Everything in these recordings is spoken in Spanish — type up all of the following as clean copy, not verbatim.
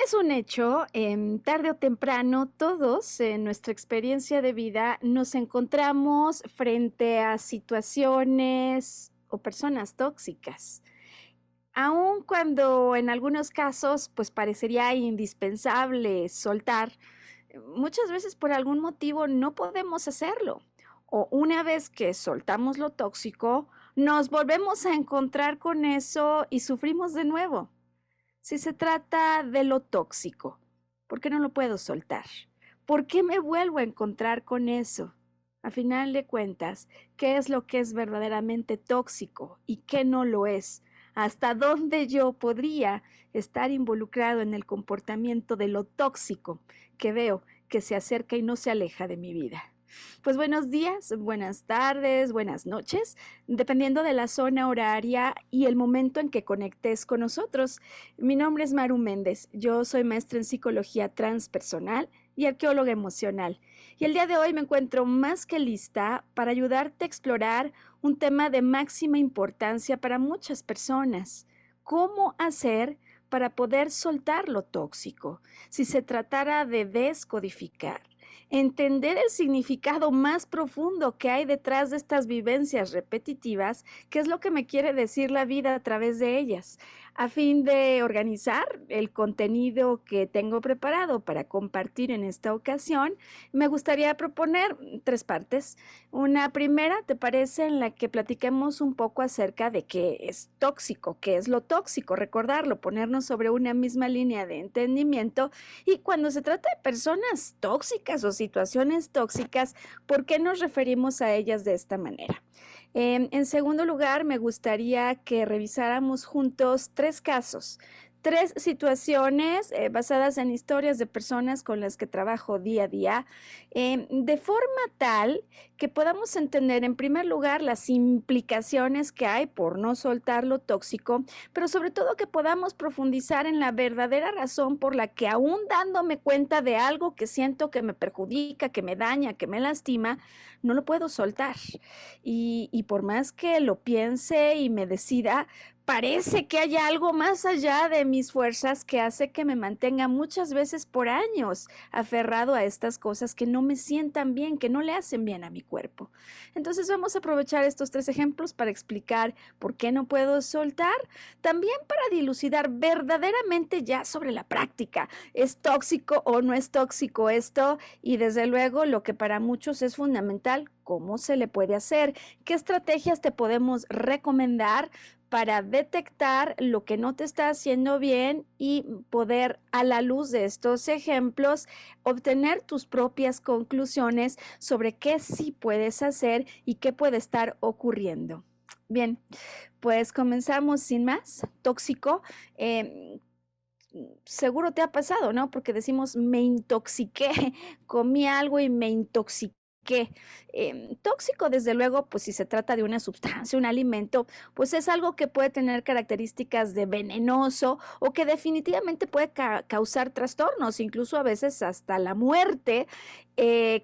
Es un hecho, tarde o temprano todos en nuestra experiencia de vida nos encontramos frente a situaciones o personas tóxicas. Aun cuando en algunos casos pues parecería indispensable soltar, muchas veces por algún motivo no podemos hacerlo. O una vez que soltamos lo tóxico, nos volvemos a encontrar con eso y sufrimos de nuevo. Si se trata de lo tóxico, ¿por qué no lo puedo soltar? ¿Por qué me vuelvo a encontrar con eso? A final de cuentas, ¿qué es lo que es verdaderamente tóxico y qué no lo es? ¿Hasta dónde yo podría estar involucrado en el comportamiento de lo tóxico que veo que se acerca y no se aleja de mi vida? Pues buenos días, buenas tardes, buenas noches, dependiendo de la zona horaria y el momento en que conectes con nosotros. Mi nombre es Maru Méndez, yo soy maestra en psicología transpersonal y arqueóloga emocional. Y el día de hoy me encuentro más que lista para ayudarte a explorar un tema de máxima importancia para muchas personas. ¿Cómo hacer para poder soltar lo tóxico? Si se tratara de descodificar, entender el significado más profundo que hay detrás de estas vivencias repetitivas, qué es lo que me quiere decir la vida a través de ellas, a fin de organizar el contenido que tengo preparado para compartir en esta ocasión, me gustaría proponer tres partes. Una primera, ¿te parece?, en la que platiquemos un poco acerca de qué es tóxico, qué es lo tóxico, recordarlo, ponernos sobre una misma línea de entendimiento. Y cuando se trata de personas tóxicas o situaciones tóxicas, ¿por qué nos referimos a ellas de esta manera? En segundo lugar, me gustaría que revisáramos juntos tres casos, tres situaciones basadas en historias de personas con las que trabajo día a día, de forma tal que podamos entender en primer lugar las implicaciones que hay por no soltar lo tóxico, pero sobre todo que podamos profundizar en la verdadera razón por la que aún dándome cuenta de algo que siento que me perjudica, que me daña, que me lastima, no lo puedo soltar. Y por más que lo piense y me decida, parece que hay algo más allá de mis fuerzas que hace que me mantenga muchas veces por años aferrado a estas cosas que no me sientan bien, que no le hacen bien a mi cuerpo. Entonces vamos a aprovechar estos tres ejemplos para explicar por qué no puedo soltar, también para dilucidar verdaderamente ya sobre la práctica. ¿Es tóxico o no es tóxico esto? Y desde luego lo que para muchos es fundamental, ¿cómo se le puede hacer? ¿Qué estrategias te podemos recomendar para detectar lo que no te está haciendo bien y poder, a la luz de estos ejemplos, obtener tus propias conclusiones sobre qué sí puedes hacer y qué puede estar ocurriendo? Bien, pues comenzamos sin más. Tóxico. eh, Seguro te ha pasado, ¿no? Porque decimos, me intoxiqué, comí algo y me intoxiqué. Tóxico, desde luego, pues si se trata de una sustancia, un alimento, pues es algo que puede tener características de venenoso o que definitivamente puede causar trastornos, incluso a veces hasta la muerte,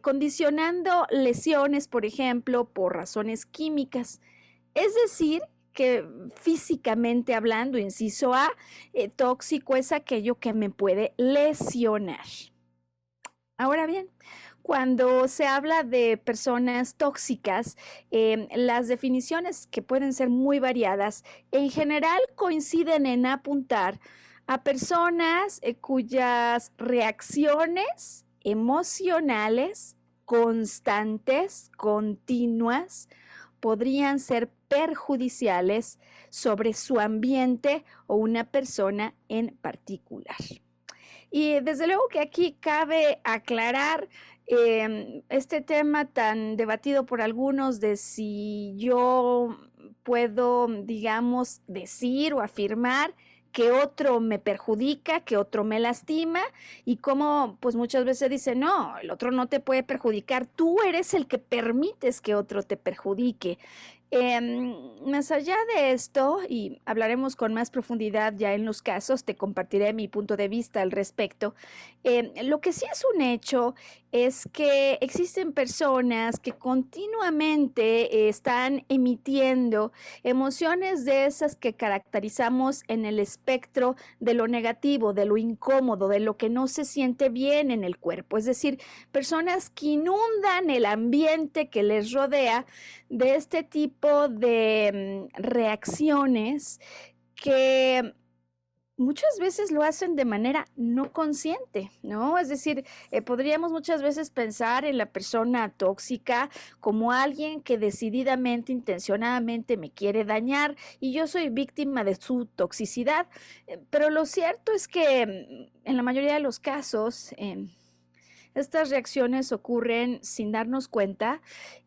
condicionando lesiones, por ejemplo, por razones químicas. Es decir, que físicamente hablando, inciso A, tóxico es aquello que me puede lesionar. Ahora bien, cuando se habla de personas tóxicas, las definiciones que pueden ser muy variadas, en general coinciden en apuntar a personas cuyas reacciones emocionales constantes, continuas, podrían ser perjudiciales sobre su ambiente o una persona en particular. Y desde luego que aquí cabe aclarar este tema tan debatido por algunos de si yo puedo, digamos, decir o afirmar que otro me perjudica, que otro me lastima, y como pues muchas veces dicen, no, el otro no te puede perjudicar, tú eres el que permites que otro te perjudique. Más allá de esto, y hablaremos con más profundidad ya en los casos, te compartiré mi punto de vista al respecto. Lo que sí es un hecho es que existen personas que continuamente están emitiendo emociones de esas que caracterizamos en el espectro de lo negativo, de lo incómodo, de lo que no se siente bien en el cuerpo. Es decir, personas que inundan el ambiente que les rodea de este tipo de reacciones que muchas veces lo hacen de manera no consciente, ¿no? Es decir, podríamos muchas veces pensar en la persona tóxica como alguien que decididamente, intencionadamente me quiere dañar y yo soy víctima de su toxicidad. Pero lo cierto es que en la mayoría de los casos, estas reacciones ocurren sin darnos cuenta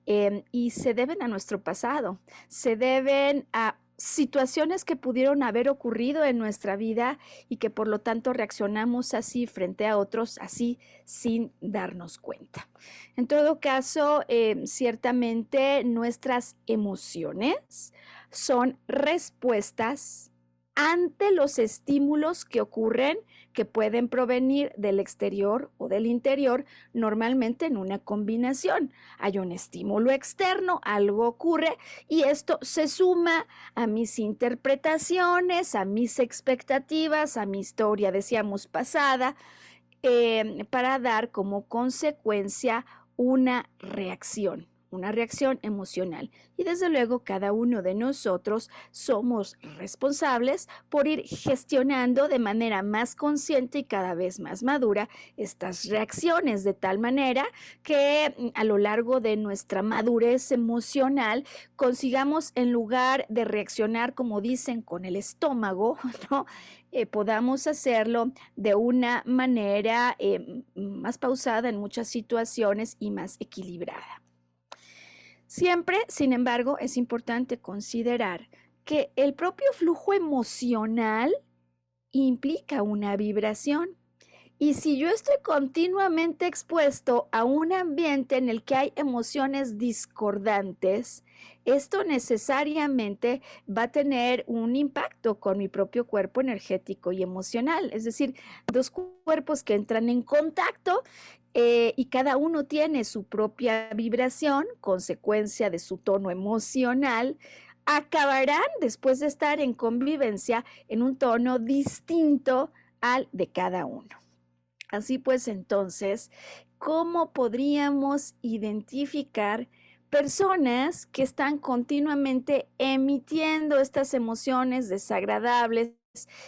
y se deben a nuestro pasado, se deben a situaciones que pudieron haber ocurrido en nuestra vida y que por lo tanto reaccionamos así frente a otros, así sin darnos cuenta. En todo caso, ciertamente nuestras emociones son respuestas ante los estímulos que ocurren, que pueden provenir del exterior o del interior, normalmente en una combinación. Hay un estímulo externo, algo ocurre y esto se suma a mis interpretaciones, a mis expectativas, a mi historia, decíamos, pasada, para dar como consecuencia una reacción emocional. Y desde luego cada uno de nosotros somos responsables por ir gestionando de manera más consciente y cada vez más madura estas reacciones, de tal manera que a lo largo de nuestra madurez emocional consigamos, en lugar de reaccionar, como dicen, con el estómago, ¿no? Podamos hacerlo de una manera más pausada en muchas situaciones y más equilibrada. Siempre, sin embargo, es importante considerar que el propio flujo emocional implica una vibración. Y si yo estoy continuamente expuesto a un ambiente en el que hay emociones discordantes, esto necesariamente va a tener un impacto con mi propio cuerpo energético y emocional. Es decir, dos cuerpos que entran en contacto y cada uno tiene su propia vibración, consecuencia de su tono emocional, acabarán después de estar en convivencia en un tono distinto al de cada uno. Así pues, entonces, ¿cómo podríamos identificar personas que están continuamente emitiendo estas emociones desagradables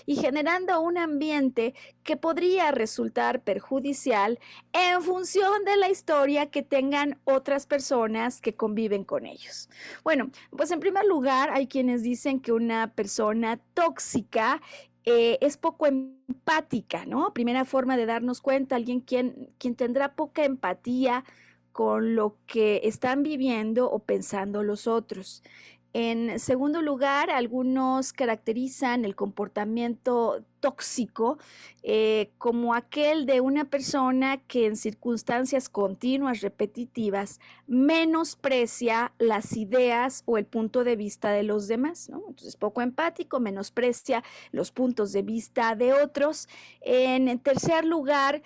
y generando un ambiente que podría resultar perjudicial en función de la historia que tengan otras personas que conviven con ellos? Bueno, pues en primer lugar, hay quienes dicen que una persona tóxica es poco empática, ¿no? Primera forma de darnos cuenta, alguien quien tendrá poca empatía con lo que están viviendo o pensando los otros. En segundo lugar, algunos caracterizan el comportamiento tóxico como aquel de una persona que en circunstancias continuas, repetitivas, menosprecia las ideas o el punto de vista de los demás, ¿no? Entonces, poco empático, menosprecia los puntos de vista de otros. En tercer lugar,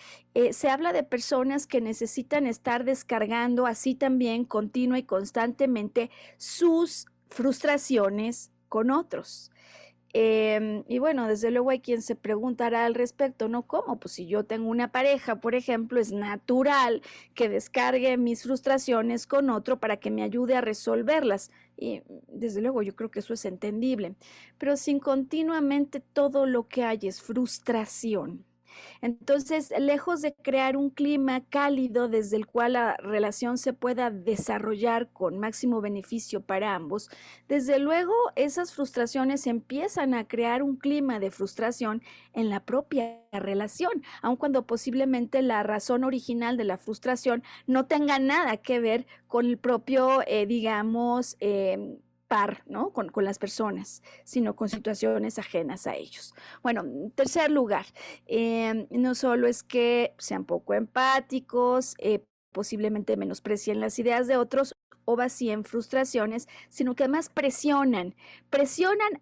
se habla de personas que necesitan estar descargando así también continua y constantemente sus frustraciones con otros. Y bueno, desde luego hay quien se preguntará al respecto, ¿no? ¿Cómo? Pues si yo tengo una pareja, por ejemplo, es natural que descargue mis frustraciones con otro para que me ayude a resolverlas. Y desde luego yo creo que eso es entendible. Pero sin continuamente todo lo que hay es frustración. Entonces, lejos de crear un clima cálido desde el cual la relación se pueda desarrollar con máximo beneficio para ambos, desde luego esas frustraciones empiezan a crear un clima de frustración en la propia relación, aun cuando posiblemente la razón original de la frustración no tenga nada que ver con el propio, digamos, par, ¿no? Con las personas, sino con situaciones ajenas a ellos. Bueno, en tercer lugar, no solo es que sean poco empáticos, posiblemente menosprecien las ideas de otros o vacíen frustraciones, sino que además presionan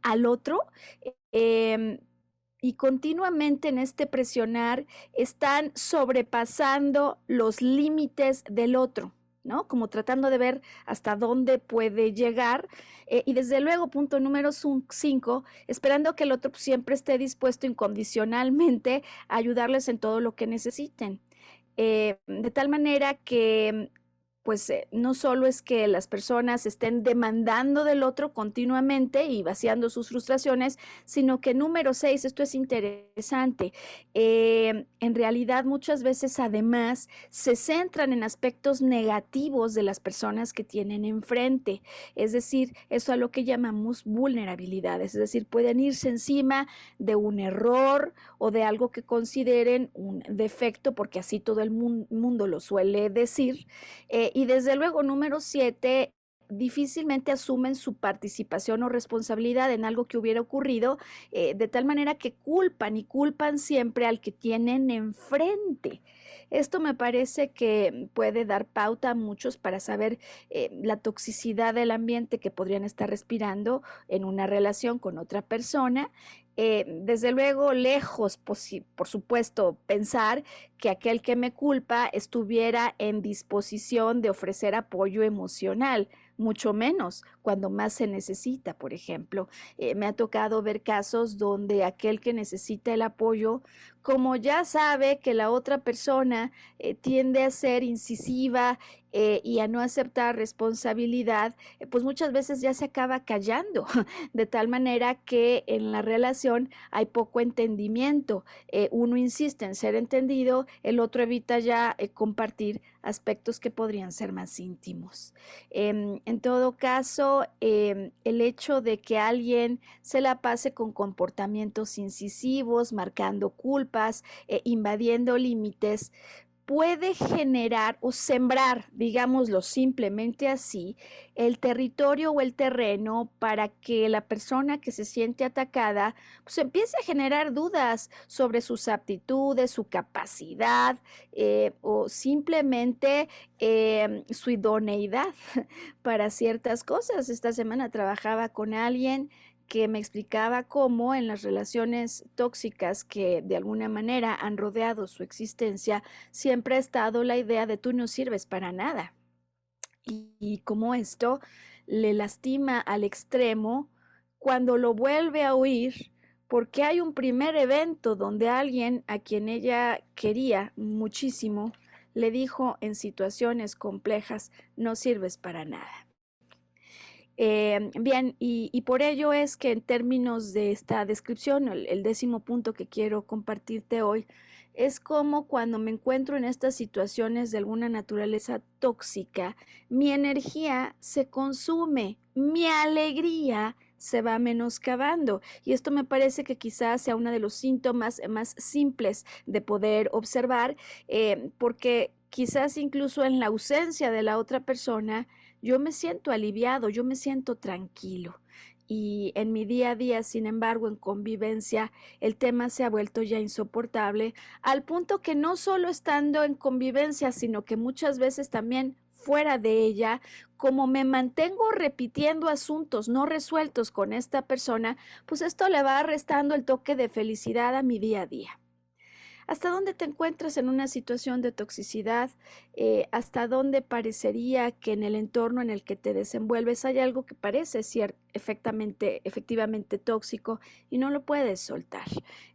al otro, em, y continuamente en este presionar están sobrepasando los límites del otro, ¿no? Como tratando de ver hasta dónde puede llegar. Y desde luego, punto número 5, esperando que el otro siempre esté dispuesto incondicionalmente a ayudarles en todo lo que necesiten. De tal manera que pues no solo es que las personas estén demandando del otro continuamente y vaciando sus frustraciones, sino que número 6, esto es interesante, en realidad muchas veces además se centran en aspectos negativos de las personas que tienen enfrente, es decir, eso a lo que llamamos vulnerabilidades, es decir, pueden irse encima de un error o de algo que consideren un defecto, porque así todo el mundo lo suele decir. Y desde luego, número 7, difícilmente asumen su participación o responsabilidad en algo que hubiera ocurrido, de tal manera que culpan siempre al que tienen enfrente. Esto me parece que puede dar pauta a muchos para saber la toxicidad del ambiente que podrían estar respirando en una relación con otra persona. Desde luego, lejos, por supuesto, pensar que aquel que me culpa estuviera en disposición de ofrecer apoyo emocional, mucho menos cuando más se necesita, por ejemplo. Me ha tocado ver casos donde aquel que necesita el apoyo, como ya sabe que la otra persona tiende a ser incisiva y a no aceptar responsabilidad, pues muchas veces ya se acaba callando, de tal manera que en la relación hay poco entendimiento. Uno insiste en ser entendido, el otro evita ya compartir aspectos que podrían ser más íntimos. En todo caso, el hecho de que alguien se la pase con comportamientos incisivos, marcando culpas, invadiendo límites, puede generar o sembrar, digámoslo simplemente así, el territorio o el terreno para que la persona que se siente atacada pues empiece a generar dudas sobre sus aptitudes, su capacidad o simplemente su idoneidad para ciertas cosas. Esta semana trabajaba con alguien que me explicaba cómo en las relaciones tóxicas que de alguna manera han rodeado su existencia, siempre ha estado la idea de tú no sirves para nada. Y cómo esto le lastima al extremo cuando lo vuelve a oír, porque hay un primer evento donde alguien a quien ella quería muchísimo le dijo en situaciones complejas, no sirves para nada. Bien, y por ello es que en términos de esta descripción, el 10.º punto que quiero compartirte hoy, es como cuando me encuentro en estas situaciones de alguna naturaleza tóxica, mi energía se consume, mi alegría se va menoscabando. Y esto me parece que quizás sea uno de los síntomas más simples de poder observar, porque quizás incluso en la ausencia de la otra persona, yo me siento aliviado, yo me siento tranquilo. Y en mi día a día, sin embargo, en convivencia, el tema se ha vuelto ya insoportable, al punto que no solo estando en convivencia, sino que muchas veces también fuera de ella, como me mantengo repitiendo asuntos no resueltos con esta persona, pues esto le va restando el toque de felicidad a mi día a día. ¿Hasta dónde te encuentras en una situación de toxicidad? ¿Hasta dónde parecería que en el entorno en el que te desenvuelves hay algo que parece ser efectivamente tóxico y no lo puedes soltar?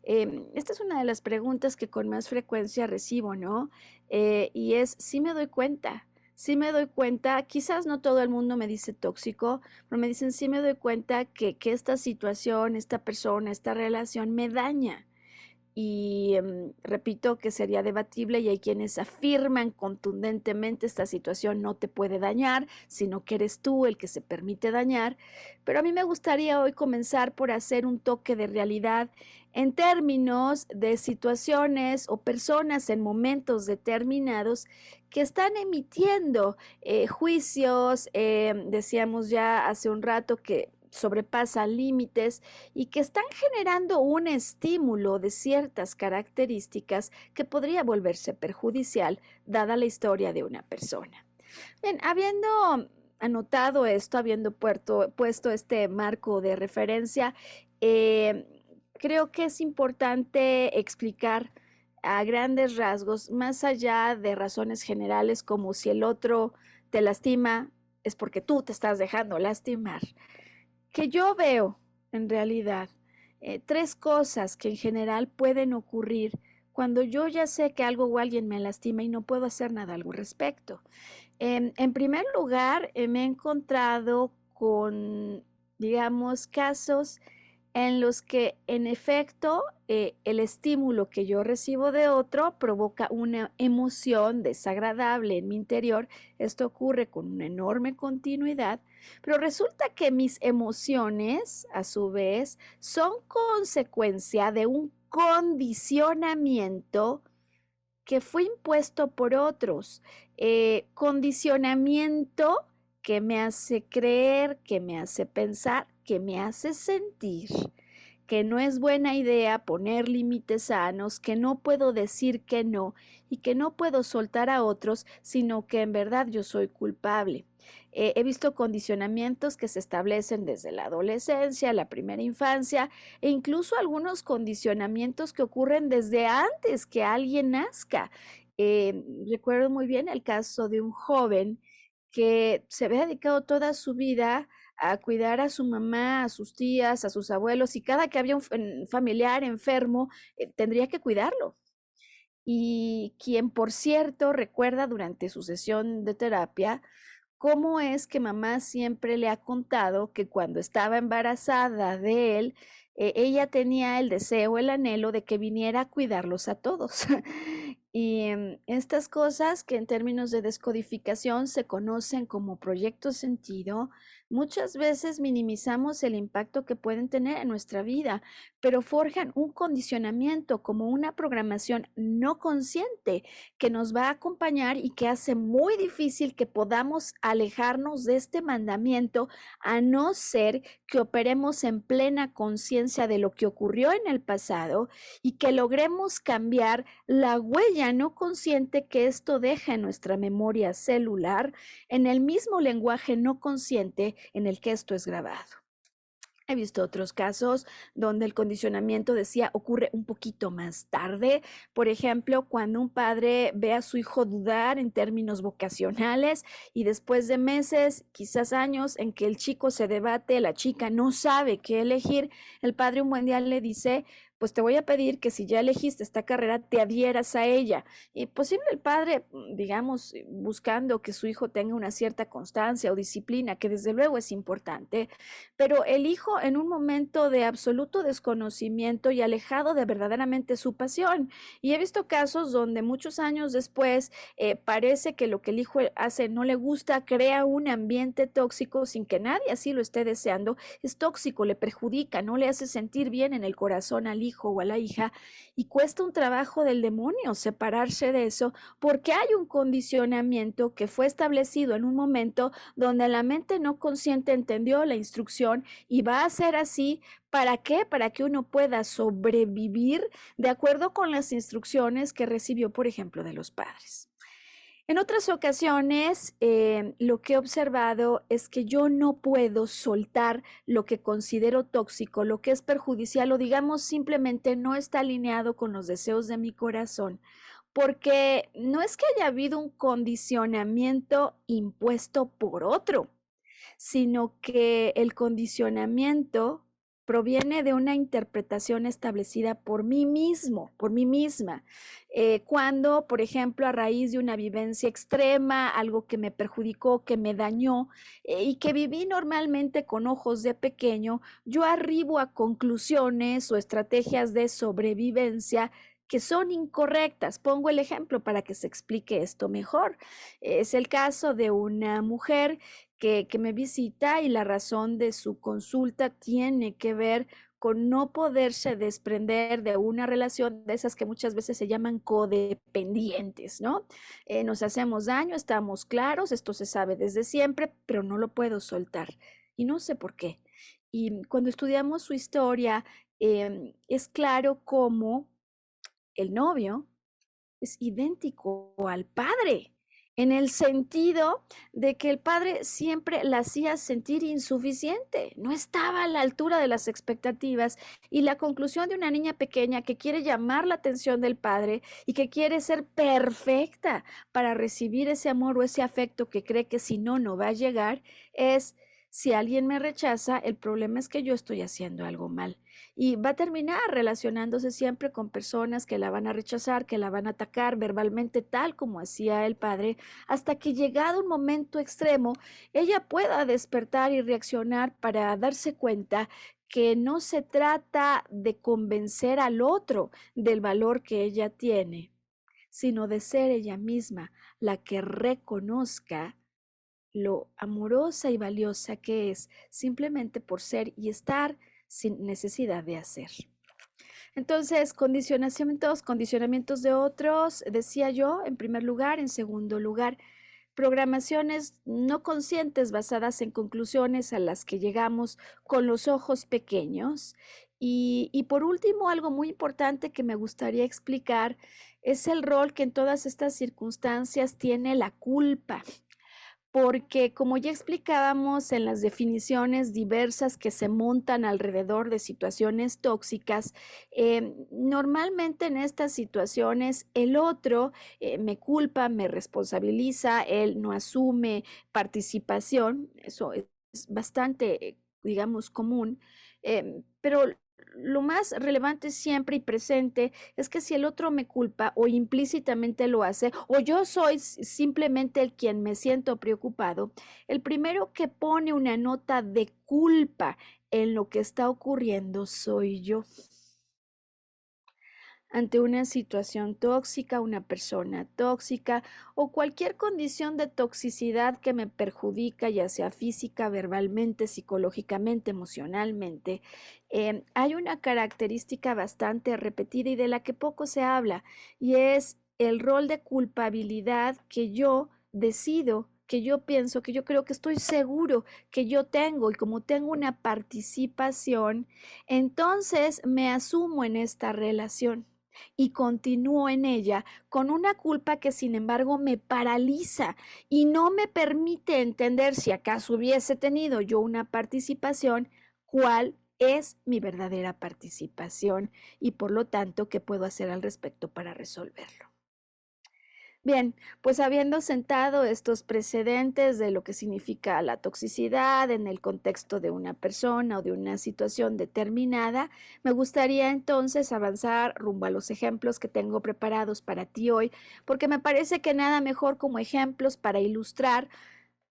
Esta es una de las preguntas que con más frecuencia recibo, ¿no? Y es, sí me doy cuenta. Sí me doy cuenta, quizás no todo el mundo me dice tóxico, pero me dicen, sí me doy cuenta que esta situación, esta persona, esta relación me daña. Y repito que sería debatible y hay quienes afirman contundentemente esta situación no te puede dañar, sino que eres tú el que se permite dañar. Pero a mí me gustaría hoy comenzar por hacer un toque de realidad en términos de situaciones o personas en momentos determinados que están emitiendo juicios. Decíamos ya hace un rato que sobrepasan límites y que están generando un estímulo de ciertas características que podría volverse perjudicial dada la historia de una persona. Bien, habiendo anotado esto, habiendo puesto este marco de referencia, eh, creo que es importante explicar a grandes rasgos, más allá de razones generales como si el otro te lastima, es porque tú te estás dejando lastimar, que yo veo en realidad tres cosas que en general pueden ocurrir cuando yo ya sé que algo o alguien me lastima y no puedo hacer nada al respecto. En primer lugar, me he encontrado con, digamos, casos en los que en efecto el estímulo que yo recibo de otro provoca una emoción desagradable en mi interior. Esto ocurre con una enorme continuidad, pero resulta que mis emociones, a su vez, son consecuencia de un condicionamiento que fue impuesto por otros, condicionamiento que me hace creer, que me hace pensar, que me hace sentir que no es buena idea poner límites sanos, que no puedo decir que no y que no puedo soltar a otros, sino que en verdad yo soy culpable. He visto condicionamientos que se establecen desde la adolescencia, la primera infancia e incluso algunos condicionamientos que ocurren desde antes que alguien nazca. Recuerdo muy bien el caso de un joven que se había dedicado toda su vida a cuidar a su mamá, a sus tías, a sus abuelos, y cada que había un familiar enfermo, tendría que cuidarlo. Y quien, por cierto, recuerda durante su sesión de terapia cómo es que mamá siempre le ha contado que cuando estaba embarazada de él, ella tenía el deseo, el anhelo de que viniera a cuidarlos a todos. Y estas cosas que en términos de descodificación se conocen como proyecto sentido, muchas veces minimizamos el impacto que pueden tener en nuestra vida, pero forjan un condicionamiento como una programación no consciente que nos va a acompañar y que hace muy difícil que podamos alejarnos de este mandamiento a no ser que operemos en plena conciencia de lo que ocurrió en el pasado y que logremos cambiar la huella no consciente que esto deja en nuestra memoria celular en el mismo lenguaje no consciente en el que esto es grabado. He visto otros casos donde el condicionamiento, decía, ocurre un poquito más tarde. Por ejemplo, cuando un padre ve a su hijo dudar en términos vocacionales y después de meses, quizás años, en que el chico se debate, la chica no sabe qué elegir, el padre un buen día le dice, pues te voy a pedir que si ya elegiste esta carrera, te adhieras a ella. Y posible el padre, digamos, buscando que su hijo tenga una cierta constancia o disciplina, que desde luego es importante, pero el hijo en un momento de absoluto desconocimiento y alejado de verdaderamente su pasión. Y he visto casos donde muchos años después parece que lo que el hijo hace no le gusta, crea un ambiente tóxico sin que nadie así lo esté deseando, es tóxico, le perjudica, no le hace sentir bien en el corazón al hijo o a la hija y cuesta un trabajo del demonio separarse de eso porque hay un condicionamiento que fue establecido en un momento donde la mente no consciente entendió la instrucción y va a ser así. ¿Para qué? Para que uno pueda sobrevivir de acuerdo con las instrucciones que recibió, por ejemplo, de los padres. En otras ocasiones, lo que he observado es que yo no puedo soltar lo que considero tóxico, lo que es perjudicial o digamos simplemente no está alineado con los deseos de mi corazón, porque no es que haya habido un condicionamiento impuesto por otro, sino que el condicionamiento proviene de una interpretación establecida por mí mismo, por mí misma. Cuando, por ejemplo, a raíz de una vivencia extrema, algo que me perjudicó, que me dañó y que viví normalmente con ojos de pequeño, yo arribo a conclusiones o estrategias de sobrevivencia que son incorrectas. Pongo el ejemplo para que se explique esto mejor. Es el caso de una mujer que me visita y la razón de su consulta tiene que ver con no poderse desprender de una relación de esas que muchas veces se llaman codependientes, ¿no? Nos hacemos daño, estamos claros, esto se sabe desde siempre, pero no lo puedo soltar y no sé por qué. Y cuando estudiamos su historia, es claro cómo el novio es idéntico al padre, en el sentido de que el padre siempre la hacía sentir insuficiente, no estaba a la altura de las expectativas, y la conclusión de una niña pequeña que quiere llamar la atención del padre y que quiere ser perfecta para recibir ese amor o ese afecto que cree que si no, no va a llegar, es: si alguien me rechaza, el problema es que yo estoy haciendo algo mal. Y va a terminar relacionándose siempre con personas que la van a rechazar, que la van a atacar verbalmente, tal como hacía el padre, hasta que llegado un momento extremo, ella pueda despertar y reaccionar para darse cuenta que no se trata de convencer al otro del valor que ella tiene, sino de ser ella misma la que reconozca lo amorosa y valiosa que es, simplemente por ser y estar sin necesidad de hacer. Entonces, condicionamientos de otros, decía yo, en primer lugar. En segundo lugar, programaciones no conscientes basadas en conclusiones a las que llegamos con los ojos pequeños. Y por último, algo muy importante que me gustaría explicar es el rol que en todas estas circunstancias tiene la culpa, porque, como ya explicábamos en las definiciones diversas que se montan alrededor de situaciones tóxicas, normalmente en estas situaciones el otro me culpa, me responsabiliza, él no asume participación. Eso es bastante, digamos, común, pero lo más relevante siempre y presente es que si el otro me culpa o implícitamente lo hace, o yo soy simplemente el quien me siento preocupado, el primero que pone una nota de culpa en lo que está ocurriendo soy yo. Ante una situación tóxica, una persona tóxica o cualquier condición de toxicidad que me perjudica, ya sea física, verbalmente, psicológicamente, emocionalmente, hay una característica bastante repetida y de la que poco se habla, y es el rol de culpabilidad que yo decido, que yo pienso, que yo creo, que estoy seguro que yo tengo. Y como tengo una participación, entonces me asumo en esta relación y continúo en ella con una culpa que sin embargo me paraliza y no me permite entender, si acaso hubiese tenido yo una participación, cuál es mi verdadera participación y por lo tanto qué puedo hacer al respecto para resolverlo. Bien, pues habiendo sentado estos precedentes de lo que significa la toxicidad en el contexto de una persona o de una situación determinada, me gustaría entonces avanzar rumbo a los ejemplos que tengo preparados para ti hoy, porque me parece que nada mejor como ejemplos para ilustrar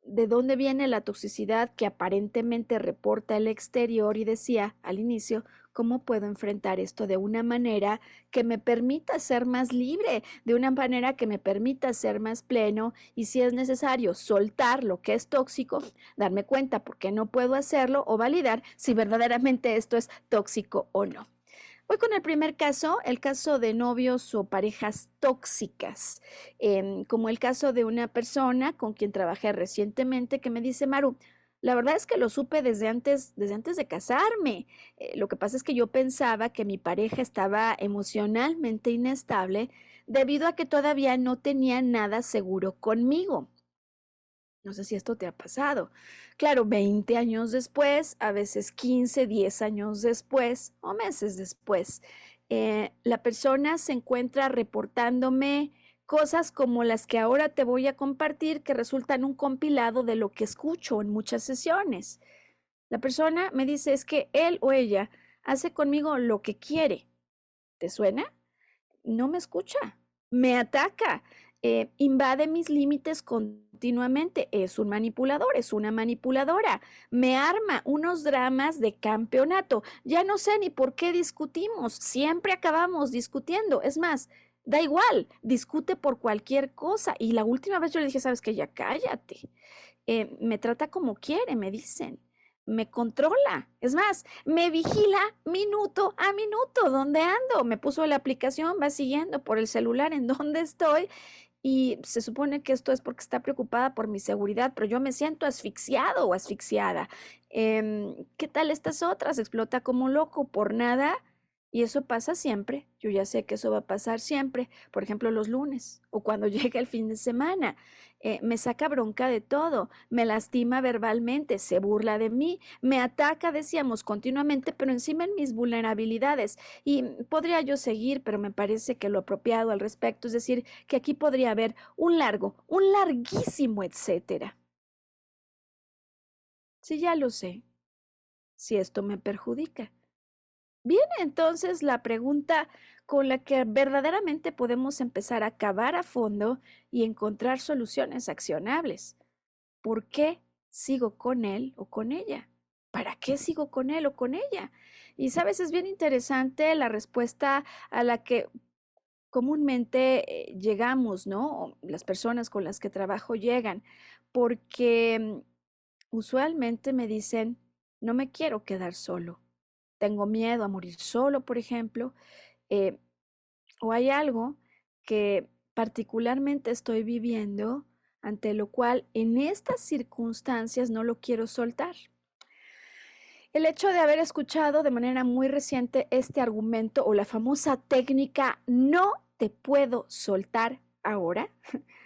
de dónde viene la toxicidad que aparentemente reporta el exterior, y decía al inicio: ¿cómo puedo enfrentar esto de una manera que me permita ser más libre, de una manera que me permita ser más pleno? Y si es necesario soltar lo que es tóxico, darme cuenta por qué no puedo hacerlo o validar si verdaderamente esto es tóxico o no. Voy con el primer caso, el caso de novios o parejas tóxicas, como el caso de una persona con quien trabajé recientemente que me dice: Maru, la verdad es que lo supe desde antes de casarme. Lo que pasa es que yo pensaba que mi pareja estaba emocionalmente inestable debido a que todavía no tenía nada seguro conmigo. No sé si esto te ha pasado. Claro, 20 años después, a veces 15, 10 años después o meses después, la persona se encuentra reportándome cosas como las que ahora te voy a compartir, que resultan un compilado de lo que escucho en muchas sesiones. La persona me dice: es que él o ella hace conmigo lo que quiere. ¿Te suena? No me escucha, me ataca, invade mis límites continuamente, es un manipulador, es una manipuladora, me arma unos dramas de campeonato. Ya no sé ni por qué discutimos, siempre acabamos discutiendo. Es más, da igual, discute por cualquier cosa. Y la última vez yo le dije: sabes qué, ya cállate. Me trata como quiere, me dicen. Me controla. Es más, me vigila minuto a minuto dónde ando. Me puso la aplicación, va siguiendo por el celular en dónde estoy, y se supone que esto es porque está preocupada por mi seguridad, pero yo me siento asfixiado o asfixiada. ¿Qué tal estas otras? Explota como loco por nada y eso pasa siempre. Yo ya sé que eso va a pasar siempre, por ejemplo, los lunes o cuando llega el fin de semana. Me saca bronca de todo, me lastima verbalmente, se burla de mí, me ataca, decíamos, continuamente, pero encima en mis vulnerabilidades. Y podría yo seguir, pero me parece que lo apropiado al respecto es decir, que aquí podría haber un larguísimo etcétera. Si ya lo sé, si esto me perjudica. Viene entonces la pregunta con la que verdaderamente podemos empezar a cavar a fondo y encontrar soluciones accionables. ¿Por qué sigo con él o con ella? ¿Para qué sigo con él o con ella? Y sabes, es bien interesante la respuesta a la que comúnmente llegamos, ¿no? O las personas con las que trabajo llegan, porque usualmente me dicen, no me quiero quedar solo, tengo miedo a morir solo, por ejemplo, eh, o hay algo que particularmente estoy viviendo, ante lo cual en estas circunstancias no lo quiero soltar. El hecho de haber escuchado de manera muy reciente este argumento o la famosa técnica no te puedo soltar ahora,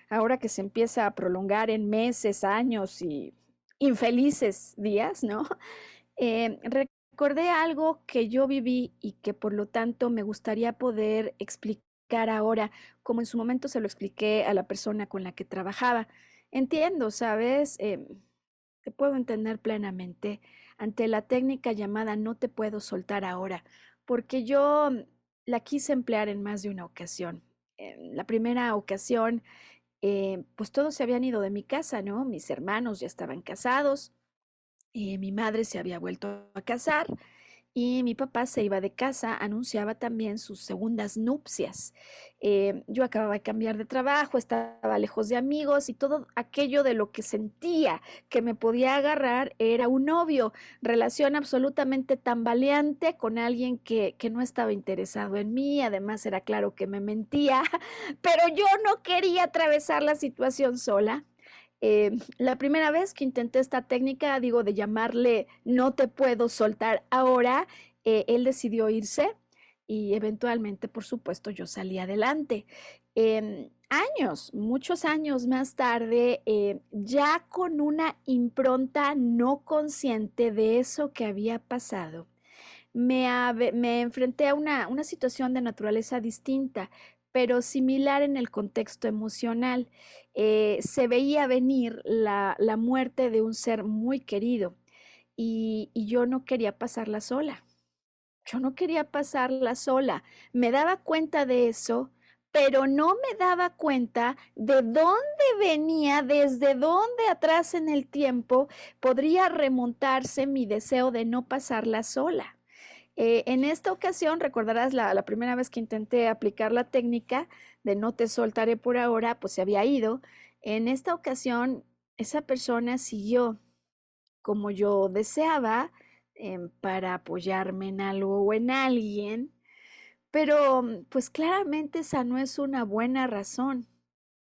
ahora que se empieza a prolongar en meses, años y infelices días, ¿no? Recordé algo que yo viví y que por lo tanto me gustaría poder explicar ahora, como en su momento se lo expliqué a la persona con la que trabajaba. Entiendo, ¿sabes? Te puedo entender plenamente ante la técnica llamada no te puedo soltar ahora, porque yo la quise emplear en más de una ocasión. En la primera ocasión, pues todos se habían ido de mi casa, ¿no? Mis hermanos ya estaban casados, mi madre se había vuelto a casar y mi papá se iba de casa, anunciaba también sus segundas nupcias. Yo acababa de cambiar de trabajo, estaba lejos de amigos y todo aquello de lo que sentía que me podía agarrar era un novio, relación absolutamente tambaleante con alguien que no estaba interesado en mí, además era claro que me mentía, pero yo no quería atravesar la situación sola. La primera vez que intenté esta técnica, digo, de llamarle no te puedo soltar ahora, él decidió irse y eventualmente, por supuesto, yo salí adelante. Años, muchos años más tarde, ya con una impronta no consciente de eso que había pasado, me enfrenté a una situación de naturaleza distinta, pero similar en el contexto emocional. Se veía venir la muerte de un ser muy querido y yo no quería pasarla sola. Yo no quería pasarla sola. Me daba cuenta de eso, pero no me daba cuenta de dónde venía, desde dónde atrás en el tiempo podría remontarse mi deseo de no pasarla sola. En esta ocasión, recordarás la primera vez que intenté aplicar la técnica de no te soltaré por ahora, pues se había ido. En esta ocasión, esa persona siguió como yo deseaba para apoyarme en algo o en alguien, pero pues claramente esa no es una buena razón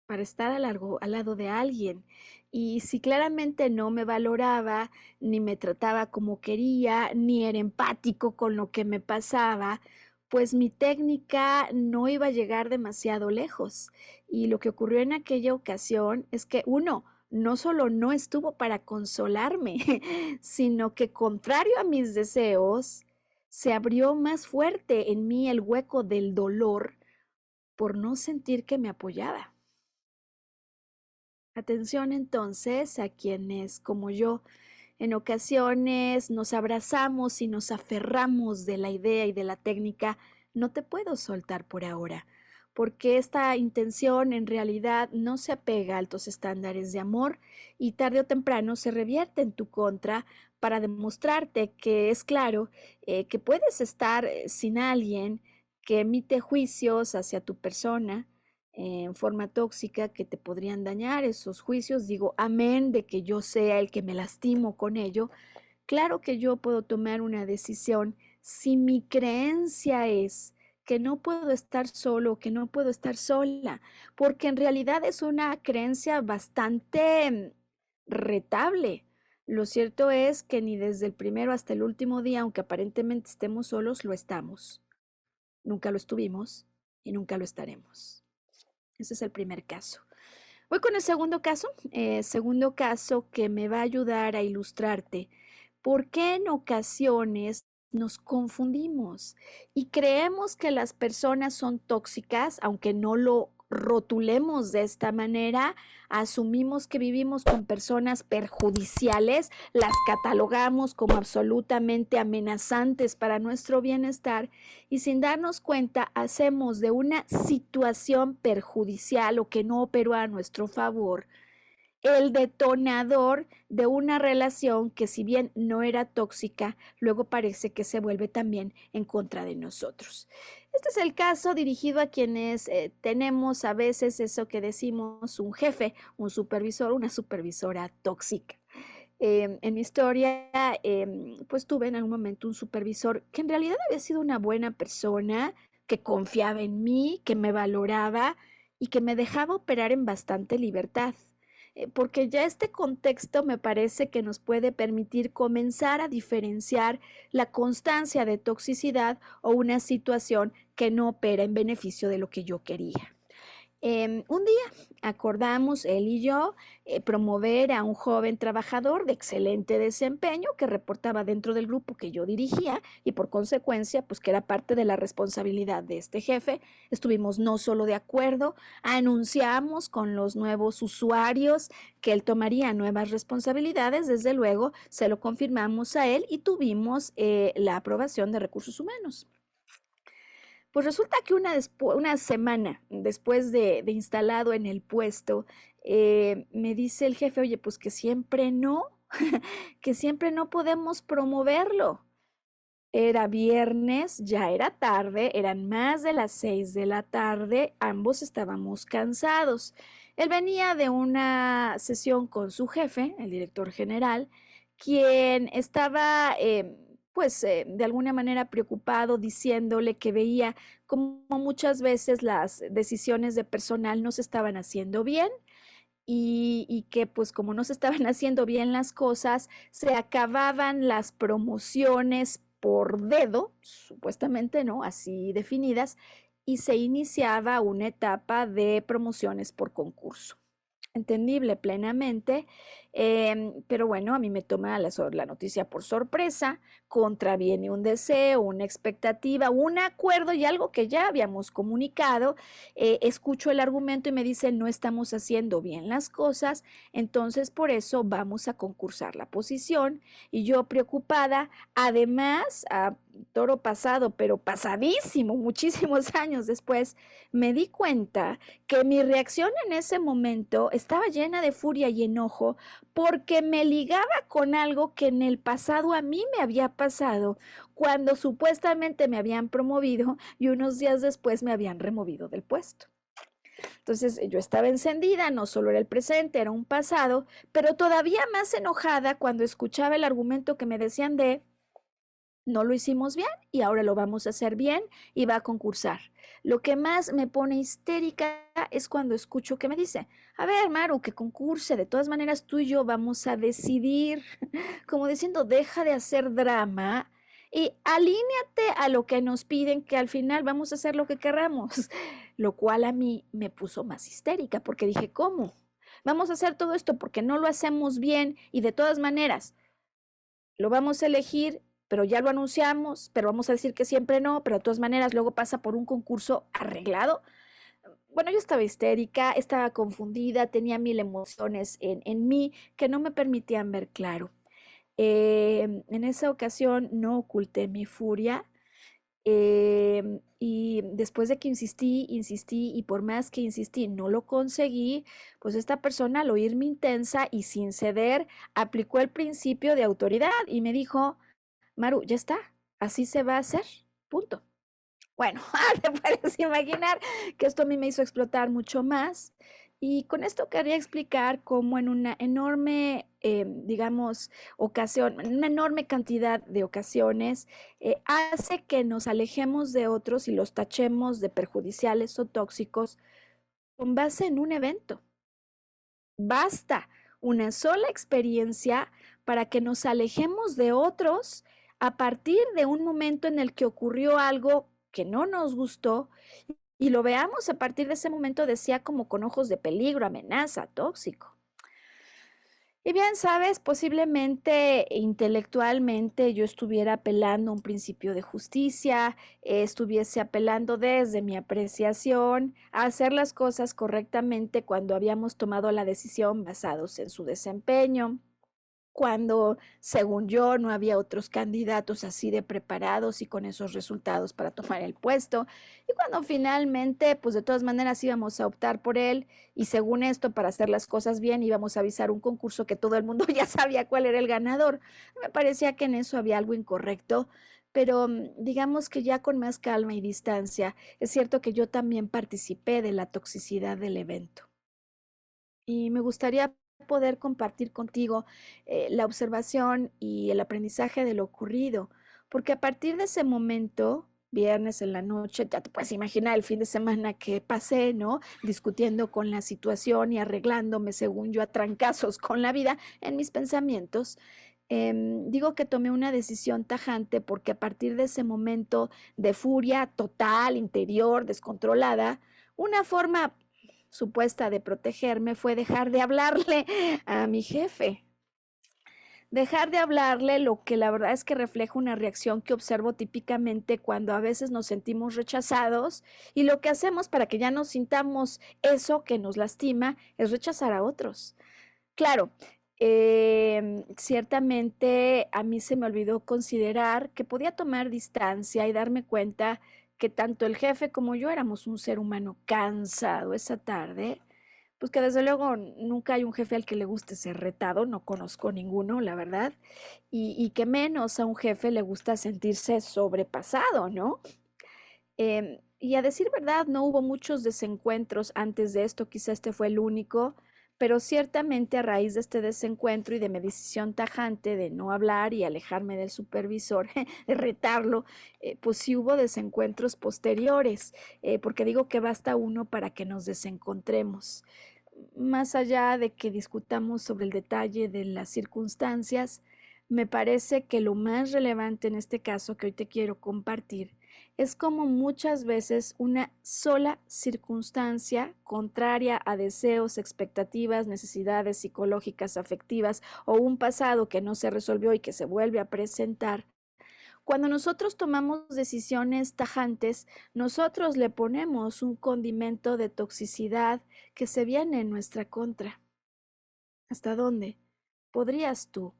para estar al lado de alguien. Y si claramente no me valoraba, ni me trataba como quería, ni era empático con lo que me pasaba, pues mi técnica no iba a llegar demasiado lejos. Y lo que ocurrió en aquella ocasión es que uno, no solo no estuvo para consolarme, sino que contrario a mis deseos, se abrió más fuerte en mí el hueco del dolor por no sentir que me apoyaba. Atención entonces a quienes, como yo, en ocasiones nos abrazamos y nos aferramos de la idea y de la técnica, no te puedo soltar por ahora, porque esta intención en realidad no se apega a altos estándares de amor y tarde o temprano se revierte en tu contra para demostrarte que es claro que puedes estar sin alguien que emite juicios hacia tu persona en forma tóxica que te podrían dañar esos juicios. Digo, amén de que yo sea el que me lastimo con ello. Claro que yo puedo tomar una decisión si mi creencia es que no puedo estar solo, que no puedo estar sola, porque en realidad es una creencia bastante retable. Lo cierto es que ni desde el primero hasta el último día, aunque aparentemente estemos solos, lo estamos. Nunca lo estuvimos y nunca lo estaremos. Ese es el primer caso. Voy con el segundo caso que me va a ayudar a ilustrarte por qué en ocasiones nos confundimos y creemos que las personas son tóxicas, aunque no lo rotulemos de esta manera, asumimos que vivimos con personas perjudiciales, las catalogamos como absolutamente amenazantes para nuestro bienestar y sin darnos cuenta hacemos de una situación perjudicial o que no operó a nuestro favor el detonador de una relación que si bien no era tóxica, luego parece que se vuelve también en contra de nosotros. Este es el caso dirigido a quienes tenemos a veces eso que decimos un jefe, un supervisor, una supervisora tóxica. En mi historia, pues tuve en algún momento un supervisor que en realidad había sido una buena persona, que confiaba en mí, que me valoraba y que me dejaba operar en bastante libertad. Porque ya este contexto me parece que nos puede permitir comenzar a diferenciar la constancia de toxicidad o una situación que no opera en beneficio de lo que yo quería. Un día acordamos él y yo promover a un joven trabajador de excelente desempeño que reportaba dentro del grupo que yo dirigía y por consecuencia, pues que era parte de la responsabilidad de este jefe. Estuvimos no solo de acuerdo, anunciamos con los nuevos usuarios que él tomaría nuevas responsabilidades, desde luego se lo confirmamos a él y tuvimos la aprobación de recursos humanos. Pues resulta que una semana después de instalado en el puesto, me dice el jefe, oye, pues que siempre no, que siempre no podemos promoverlo. Era viernes, ya era tarde, eran más de las 6 de la tarde, ambos estábamos cansados. Él venía de una sesión con su jefe, el director general, quien estaba, pues, de alguna manera preocupado, diciéndole que veía como muchas veces las decisiones de personal no se estaban haciendo bien y que pues como no se estaban haciendo bien las cosas, se acababan las promociones por dedo, supuestamente, ¿no? Así definidas, y se iniciaba una etapa de promociones por concurso. Entendible plenamente, pero bueno, a mí me toma la noticia por sorpresa, contraviene un deseo, una expectativa, un acuerdo y algo que ya habíamos comunicado. Escucho el argumento y me dicen no estamos haciendo bien las cosas, entonces por eso vamos a concursar la posición y yo preocupada, además, a toro pasado, pero pasadísimo, muchísimos años después, me di cuenta que mi reacción en ese momento estaba llena de furia y enojo porque me ligaba con algo que en el pasado a mí me había pasado cuando supuestamente me habían promovido y unos días después me habían removido del puesto. Entonces yo estaba encendida, no solo era el presente, era un pasado, pero todavía más enojada cuando escuchaba el argumento que me decían de no lo hicimos bien y ahora lo vamos a hacer bien y va a concursar. Lo que más me pone histérica es cuando escucho que me dice, a ver, Maru, que concurse, de todas maneras tú y yo vamos a decidir, como diciendo, deja de hacer drama y alíñate a lo que nos piden, que al final vamos a hacer lo que querramos, lo cual a mí me puso más histérica porque dije, ¿cómo? Vamos a hacer todo esto porque no lo hacemos bien y de todas maneras lo vamos a elegir, pero ya lo anunciamos, pero vamos a decir que siempre no, pero de todas maneras luego pasa por un concurso arreglado. Bueno, yo estaba histérica, estaba confundida, tenía mil emociones en mí que no me permitían ver claro. En esa ocasión no oculté mi furia y después de que insistí, insistí y por más que insistí no lo conseguí, pues esta persona al oírme intensa y sin ceder aplicó el principio de autoridad y me dijo, Maru, ya está, así se va a hacer, punto. Bueno, te puedes imaginar que esto a mí me hizo explotar mucho más Y con esto quería explicar cómo en una enorme, digamos, ocasión, en una enorme cantidad de ocasiones, hace que nos alejemos de otros y los tachemos de perjudiciales o tóxicos con base en un evento. Basta una sola experiencia para que nos alejemos de otros a partir de un momento en el que ocurrió algo que no nos gustó y lo veamos a partir de ese momento, decía, como con ojos de peligro, amenaza, tóxico. Y bien, sabes, posiblemente intelectualmente yo estuviera apelando a un principio de justicia, estuviese apelando desde mi apreciación a hacer las cosas correctamente cuando habíamos tomado la decisión basados en su desempeño, cuando, según yo, no había otros candidatos así de preparados y con esos resultados para tomar el puesto, y cuando finalmente, pues de todas maneras íbamos a optar por él, y según esto, para hacer las cosas bien, íbamos a avisar un concurso que todo el mundo ya sabía cuál era el ganador. Me parecía que en eso había algo incorrecto, pero digamos que ya con más calma y distancia, es cierto que yo también participé de la toxicidad del evento. Y me gustaría poder compartir contigo la observación y el aprendizaje de lo ocurrido, porque a partir de ese momento, viernes en la noche, ya te puedes imaginar el fin de semana que pasé, ¿no? Discutiendo con la situación y arreglándome, según yo, a trancazos con la vida en mis pensamientos. Digo que tomé una decisión tajante porque a partir de ese momento de furia total, interior, descontrolada, una forma supuesta de protegerme fue dejar de hablarle a mi jefe. Dejar de hablarle, lo que la verdad es que refleja una reacción que observo típicamente cuando a veces nos sentimos rechazados y lo que hacemos para que ya no sintamos eso que nos lastima es rechazar a otros. Claro, ciertamente a mí se me olvidó considerar que podía tomar distancia y darme cuenta que tanto el jefe como yo éramos un ser humano cansado esa tarde, pues que desde luego nunca hay un jefe al que le guste ser retado, no conozco ninguno, la verdad, y que menos a un jefe le gusta sentirse sobrepasado, ¿no? Y a decir verdad, no hubo muchos desencuentros antes de esto, quizá este fue el único, pero ciertamente a raíz de este desencuentro y de mi decisión tajante de no hablar y alejarme del supervisor, de retarlo, pues sí hubo desencuentros posteriores, porque digo que basta uno para que nos desencontremos. Más allá de que discutamos sobre el detalle de las circunstancias, me parece que lo más relevante en este caso que hoy te quiero compartir es como muchas veces una sola circunstancia contraria a deseos, expectativas, necesidades psicológicas, afectivas o un pasado que no se resolvió y que se vuelve a presentar. Cuando nosotros tomamos decisiones tajantes, nosotros le ponemos un condimento de toxicidad que se viene en nuestra contra. ¿Hasta dónde podrías tú,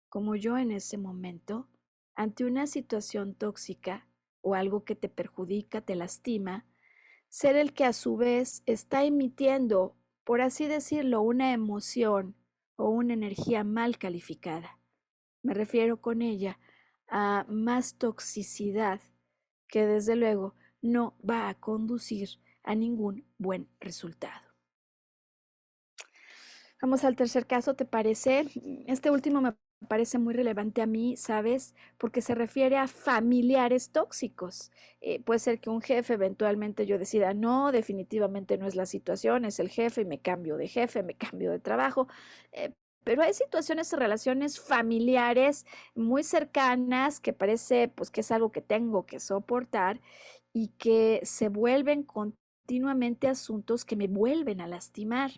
como yo en ese momento, ante una situación tóxica o algo que te perjudica, te lastima, ser el que a su vez está emitiendo, por así decirlo, una emoción o una energía mal calificada? Me refiero con ella a más toxicidad que desde luego no va a conducir a ningún buen resultado. Vamos al tercer caso, ¿te parece? Este último me parece muy relevante a mí, ¿sabes? Porque se refiere a familiares tóxicos. Puede ser que un jefe eventualmente yo decida, no, definitivamente no es la situación, es el jefe y me cambio de jefe, me cambio de trabajo. Pero hay situaciones y relaciones familiares muy cercanas que parece pues que es algo que tengo que soportar y que se vuelven continuamente asuntos que me vuelven a lastimar.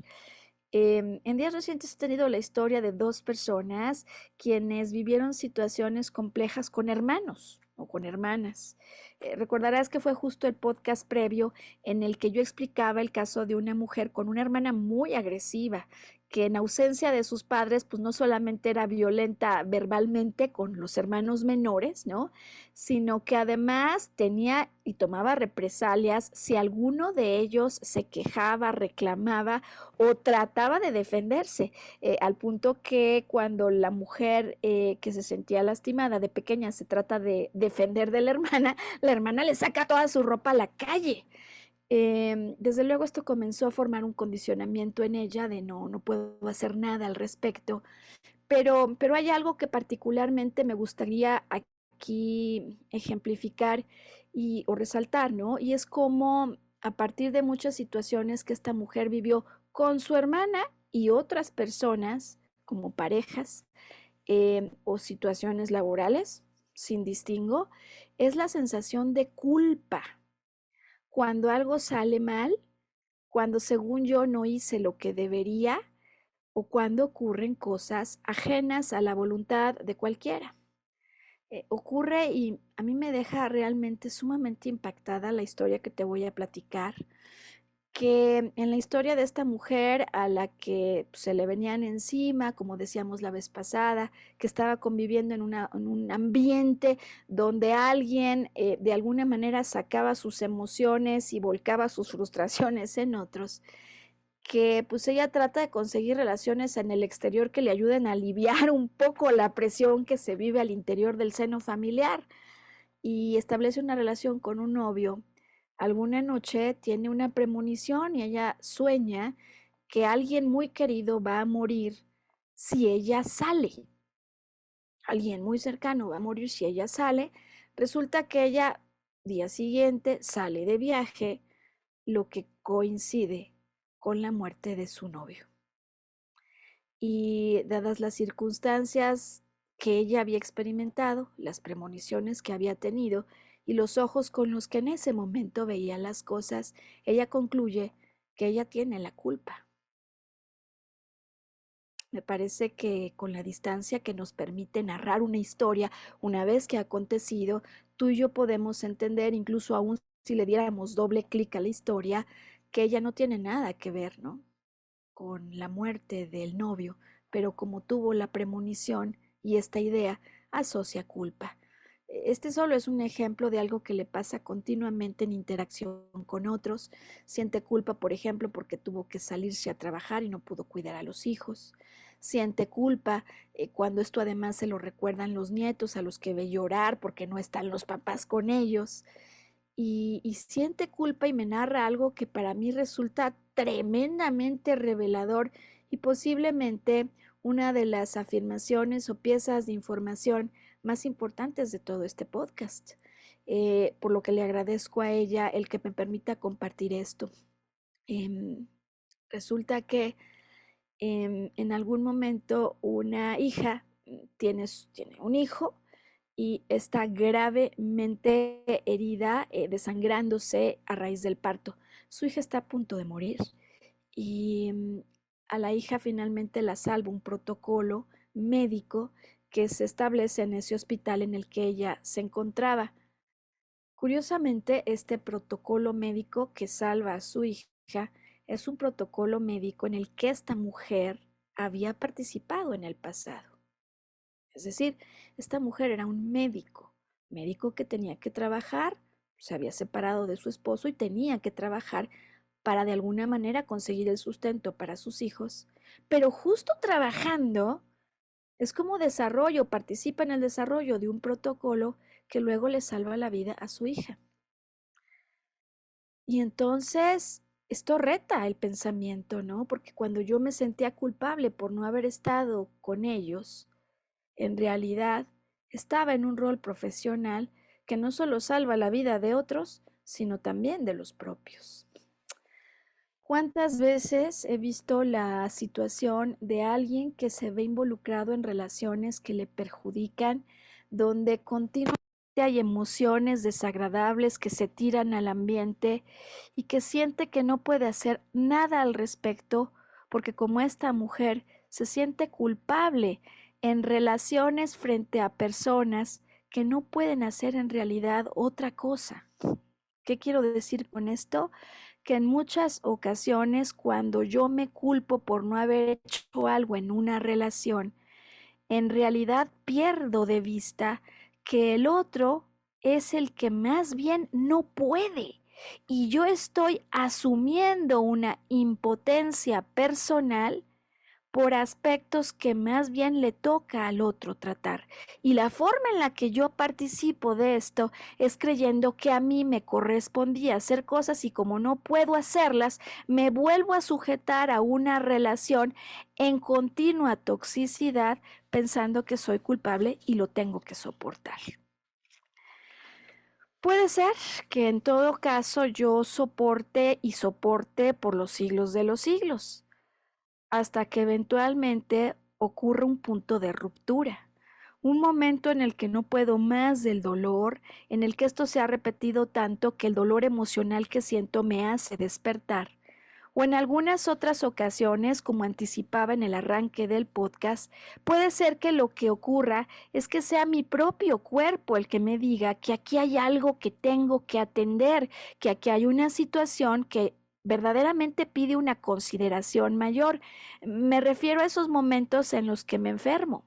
En días recientes he tenido la historia de dos personas quienes vivieron situaciones complejas con hermanos o con hermanas. Recordarás que fue justo el podcast previo en el que yo explicaba el caso de una mujer con una hermana muy agresiva, que en ausencia de sus padres, pues no solamente era violenta verbalmente con los hermanos menores, ¿no? Sino que además tenía y tomaba represalias si alguno de ellos se quejaba, reclamaba o trataba de defenderse, al punto que cuando la mujer que se sentía lastimada de pequeña se trata de defender de la hermana le saca toda su ropa a la calle. Desde luego esto comenzó a formar un condicionamiento en ella de no puedo hacer nada al respecto, pero hay algo que particularmente me gustaría aquí ejemplificar o resaltar, ¿no? Y es como a partir de muchas situaciones que esta mujer vivió con su hermana y otras personas como parejas, o situaciones laborales, sin distingo, es la sensación de culpa cuando algo sale mal, cuando según yo no hice lo que debería o cuando ocurren cosas ajenas a la voluntad de cualquiera. Ocurre y a mí me deja realmente sumamente impactada la historia que te voy a platicar, que en la historia de esta mujer a la que se le venían encima, como decíamos la vez pasada, que estaba conviviendo en un ambiente donde alguien de alguna manera sacaba sus emociones y volcaba sus frustraciones en otros, que pues ella trata de conseguir relaciones en el exterior que le ayuden a aliviar un poco la presión que se vive al interior del seno familiar y establece una relación con un novio. Alguna noche tiene una premonición y ella sueña que alguien muy querido va a morir si ella sale. Alguien muy cercano va a morir si ella sale. Resulta que ella, día siguiente, sale de viaje, lo que coincide con la muerte de su novio. Y dadas las circunstancias que ella había experimentado, las premoniciones que había tenido y los ojos con los que en ese momento veía las cosas, ella concluye que ella tiene la culpa. Me parece que con la distancia que nos permite narrar una historia una vez que ha acontecido, tú y yo podemos entender, incluso aún si le diéramos doble clic a la historia, que ella no tiene nada que ver, ¿no?, con la muerte del novio, pero como tuvo la premonición y esta idea, asocia culpa. Este solo es un ejemplo de algo que le pasa continuamente en interacción con otros. Siente culpa, por ejemplo, porque tuvo que salirse a trabajar y no pudo cuidar a los hijos. Siente culpa cuando esto además se lo recuerdan los nietos a los que ve llorar porque no están los papás con ellos. Y siente culpa y me narra algo que para mí resulta tremendamente revelador y posiblemente una de las afirmaciones o piezas de información más importantes de todo este podcast, por lo que le agradezco a ella el que me permita compartir esto. Em, Resulta que en algún momento una hija tiene un hijo y está gravemente herida, desangrándose a raíz del parto. Su hija está a punto de morir y a la hija finalmente la salva un protocolo médico que se establece en ese hospital en el que ella se encontraba. Curiosamente, este protocolo médico que salva a su hija es un protocolo médico en el que esta mujer había participado en el pasado. Es decir, esta mujer era un médico, médico que tenía que trabajar, se había separado de su esposo y tenía que trabajar para de alguna manera conseguir el sustento para sus hijos, pero justo trabajando es como participa en el desarrollo de un protocolo que luego le salva la vida a su hija. Y entonces esto reta el pensamiento, ¿no? Porque cuando yo me sentía culpable por no haber estado con ellos, en realidad estaba en un rol profesional que no solo salva la vida de otros, sino también de los propios. ¿Cuántas veces he visto la situación de alguien que se ve involucrado en relaciones que le perjudican, donde continuamente hay emociones desagradables que se tiran al ambiente y que siente que no puede hacer nada al respecto porque como esta mujer se siente culpable en relaciones frente a personas que no pueden hacer en realidad otra cosa? ¿Qué quiero decir con esto? Que en muchas ocasiones cuando yo me culpo por no haber hecho algo en una relación, en realidad pierdo de vista que el otro es el que más bien no puede. Y yo estoy asumiendo una impotencia personal por aspectos que más bien le toca al otro tratar. Y la forma en la que yo participo de esto es creyendo que a mí me correspondía hacer cosas y como no puedo hacerlas, me vuelvo a sujetar a una relación en continua toxicidad pensando que soy culpable y lo tengo que soportar. Puede ser que en todo caso yo soporte y soporte por los siglos de los siglos, hasta que eventualmente ocurre un punto de ruptura, un momento en el que no puedo más del dolor, en el que esto se ha repetido tanto que el dolor emocional que siento me hace despertar. O en algunas otras ocasiones, como anticipaba en el arranque del podcast, puede ser que lo que ocurra es que sea mi propio cuerpo el que me diga que aquí hay algo que tengo que atender, que aquí hay una situación que verdaderamente pide una consideración mayor. Me refiero a esos momentos en los que me enfermo.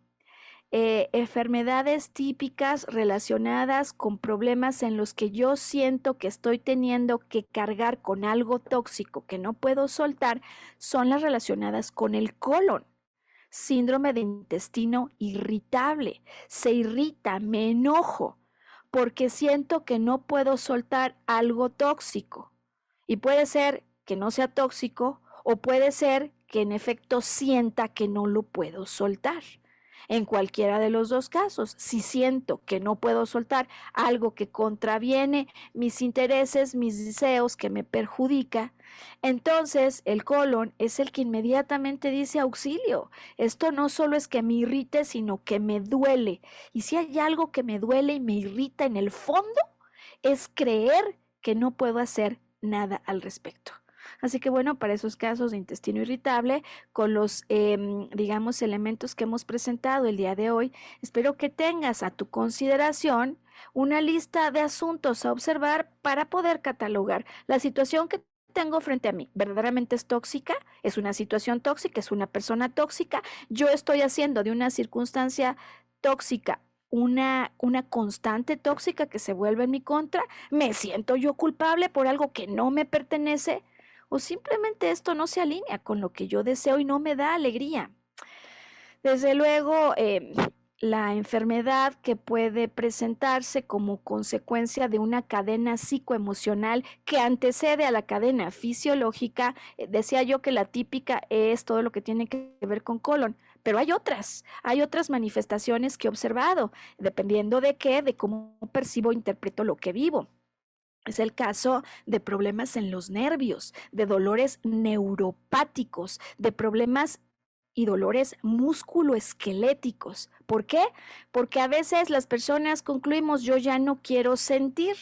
Enfermedades típicas relacionadas con problemas en los que yo siento que estoy teniendo que cargar con algo tóxico que no puedo soltar son las relacionadas con el colon. Síndrome de intestino irritable. Se irrita, me enojo porque siento que no puedo soltar algo tóxico. Y puede ser que no sea tóxico o puede ser que en efecto sienta que no lo puedo soltar. En cualquiera de los dos casos, si siento que no puedo soltar algo que contraviene mis intereses, mis deseos, que me perjudica, entonces el colon es el que inmediatamente dice auxilio. Esto no solo es que me irrite, sino que me duele. Y si hay algo que me duele y me irrita en el fondo, es creer que no puedo hacer nada al respecto. Así que bueno, para esos casos de intestino irritable, con los, digamos, elementos que hemos presentado el día de hoy, espero que tengas a tu consideración una lista de asuntos a observar para poder catalogar la situación que tengo frente a mí. ¿Verdaderamente es tóxica? ¿Es una situación tóxica? ¿Es una persona tóxica? ¿Yo estoy haciendo de una circunstancia tóxica una constante tóxica que se vuelve en mi contra? ¿Me siento yo culpable por algo que no me pertenece? ¿O simplemente esto no se alinea con lo que yo deseo y no me da alegría? Desde luego, la enfermedad que puede presentarse como consecuencia de una cadena psicoemocional que antecede a la cadena fisiológica, decía yo que la típica es todo lo que tiene que ver con colon. Pero hay otras manifestaciones que he observado, dependiendo de qué, de cómo percibo, interpreto lo que vivo. Es el caso de problemas en los nervios, de dolores neuropáticos, de problemas y dolores musculoesqueléticos. ¿Por qué? Porque a veces las personas concluimos, yo ya no quiero sentir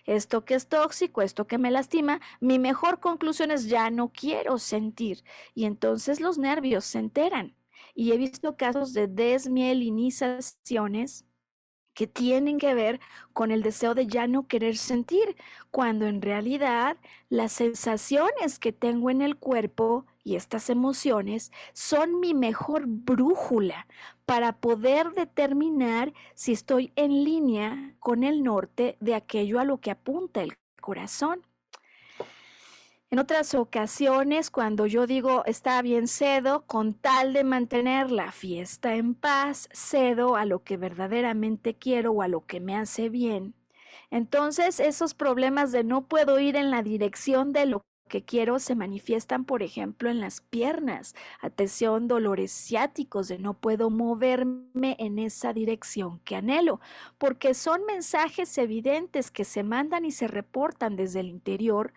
esto que es tóxico, esto que me lastima. Mi mejor conclusión es ya no quiero sentir. Y entonces los nervios se enteran. Y he visto casos de desmielinizaciones que tienen que ver con el deseo de ya no querer sentir, cuando en realidad las sensaciones que tengo en el cuerpo y estas emociones son mi mejor brújula para poder determinar si estoy en línea con el norte de aquello a lo que apunta el corazón. En otras ocasiones, cuando yo digo está bien, cedo, con tal de mantener la fiesta en paz, cedo a lo que verdaderamente quiero o a lo que me hace bien. Entonces, esos problemas de no puedo ir en la dirección de lo que quiero se manifiestan, por ejemplo, en las piernas. Atención, dolores ciáticos de no puedo moverme en esa dirección que anhelo, porque son mensajes evidentes que se mandan y se reportan desde el interior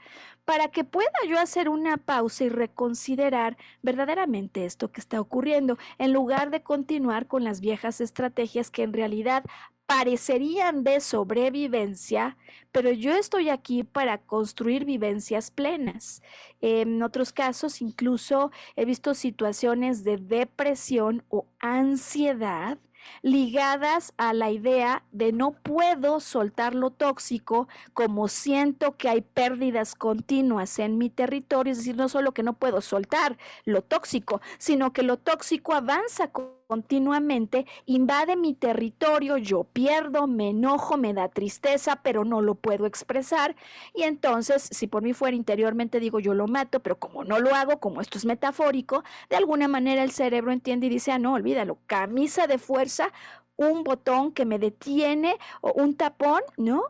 para que pueda yo hacer una pausa y reconsiderar verdaderamente esto que está ocurriendo, en lugar de continuar con las viejas estrategias que en realidad parecerían de sobrevivencia, pero yo estoy aquí para construir vivencias plenas. En otros casos, incluso he visto situaciones de depresión o ansiedad ligadas a la idea de no puedo soltar lo tóxico, como siento que hay pérdidas continuas en mi territorio, es decir, no solo que no puedo soltar lo tóxico, sino que lo tóxico avanza continuamente, invade mi territorio, yo pierdo, me enojo, me da tristeza, pero no lo puedo expresar. Y entonces, si por mí fuera interiormente, digo, yo lo mato, pero como no lo hago, como esto es metafórico, de alguna manera el cerebro entiende y dice, ah, no, olvídalo, camisa de fuerza, un botón que me detiene o un tapón, ¿no?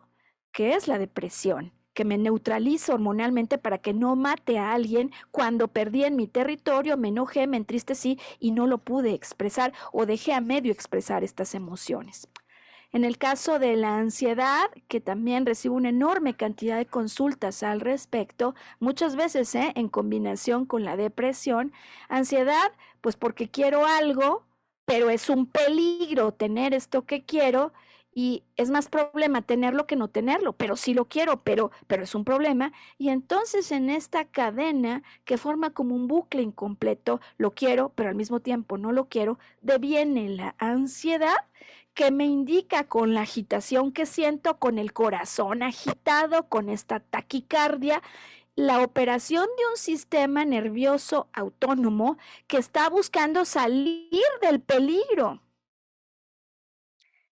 Que es la depresión, que me neutralizo hormonalmente para que no mate a alguien cuando perdí en mi territorio, me enojé, me entristecí y no lo pude expresar o dejé a medio expresar estas emociones. En el caso de la ansiedad, que también recibo una enorme cantidad de consultas al respecto, muchas veces en combinación con la depresión, ansiedad, pues porque quiero algo, pero es un peligro tener esto que quiero y es más problema tenerlo que no tenerlo, pero sí lo quiero, pero es un problema. Y entonces en esta cadena que forma como un bucle incompleto, lo quiero, pero al mismo tiempo no lo quiero, deviene la ansiedad que me indica con la agitación que siento, con el corazón agitado, con esta taquicardia, la operación de un sistema nervioso autónomo que está buscando salir del peligro.